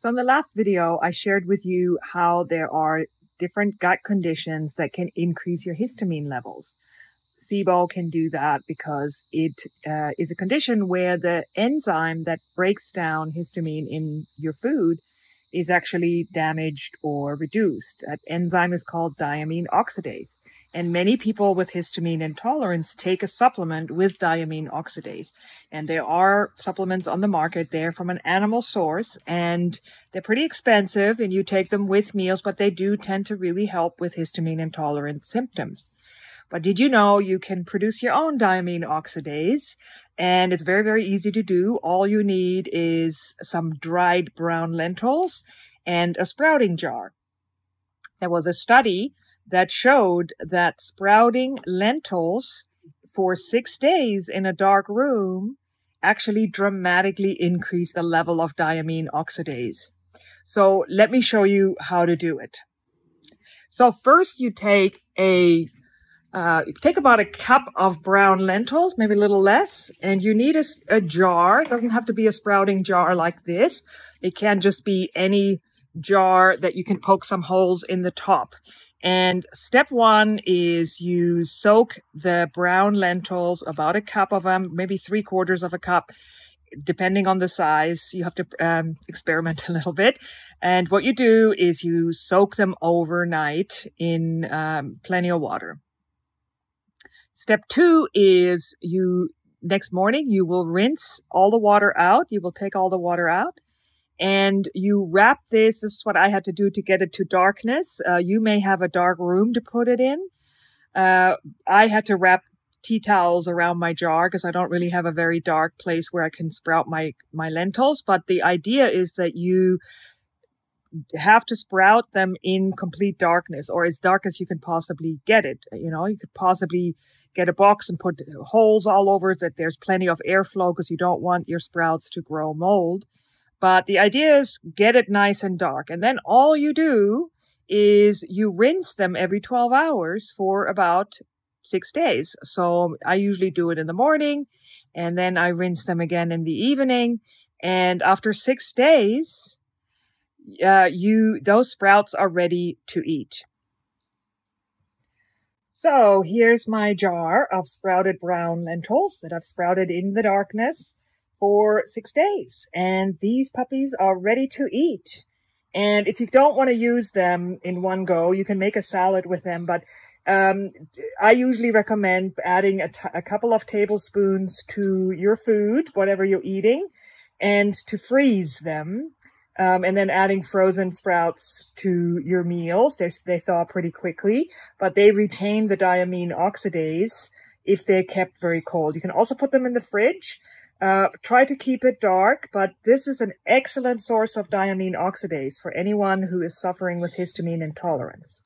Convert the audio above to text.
So in the last video, I shared with you how there are different gut conditions that can increase your histamine levels. SIBO can do that because it is a condition where the enzyme that breaks down histamine in your food is actually damaged or reduced. That enzyme is called diamine oxidase. And many people with histamine intolerance take a supplement with diamine oxidase. And there are supplements on the market there from an animal source, and they're pretty expensive, and you take them with meals, but they do tend to really help with histamine intolerant symptoms. But did you know you can produce your own diamine oxidase? And it's very, very easy to do. All you need is some dried brown lentils and a sprouting jar. There was a study that showed that sprouting lentils for 6 days in a dark room actually dramatically increased the level of diamine oxidase. So let me show you how to do it. So first you take about a cup of brown lentils, maybe a little less, and you need a jar. It doesn't have to be a sprouting jar like this. It can just be any jar that you can poke some holes in the top. And step one is you soak the brown lentils, about a cup of them, maybe 3/4 of a cup, depending on the size. You have to experiment a little bit. And what you do is you soak them overnight in plenty of water. Step two is next morning, you will rinse all the water out. You will take all the water out and you wrap this. This is what I had to do to get it to darkness. You may have a dark room to put it in. I had to wrap tea towels around my jar because I don't really have a very dark place where I can sprout my lentils. But the idea is that you have to sprout them in complete darkness, or as dark as you can possibly get it. You could possibly get a box and put holes all over it that there's plenty of airflow because you don't want your sprouts to grow mold. But the idea is get it nice and dark. And then all you do is you rinse them every 12 hours for about 6 days. So I usually do it in the morning, and then I rinse them again in the evening. And after 6 days, those sprouts are ready to eat. So here's my jar of sprouted brown lentils that I've sprouted in the darkness for 6 days. And these puppies are ready to eat. And if you don't want to use them in one go, you can make a salad with them. But I usually recommend adding a couple of tablespoons to your food, whatever you're eating, and to freeze them. And then adding frozen sprouts to your meals. They thaw pretty quickly, but they retain the diamine oxidase if they're kept very cold. You can also put them in the fridge. Try to keep it dark, but this is an excellent source of diamine oxidase for anyone who is suffering with histamine intolerance.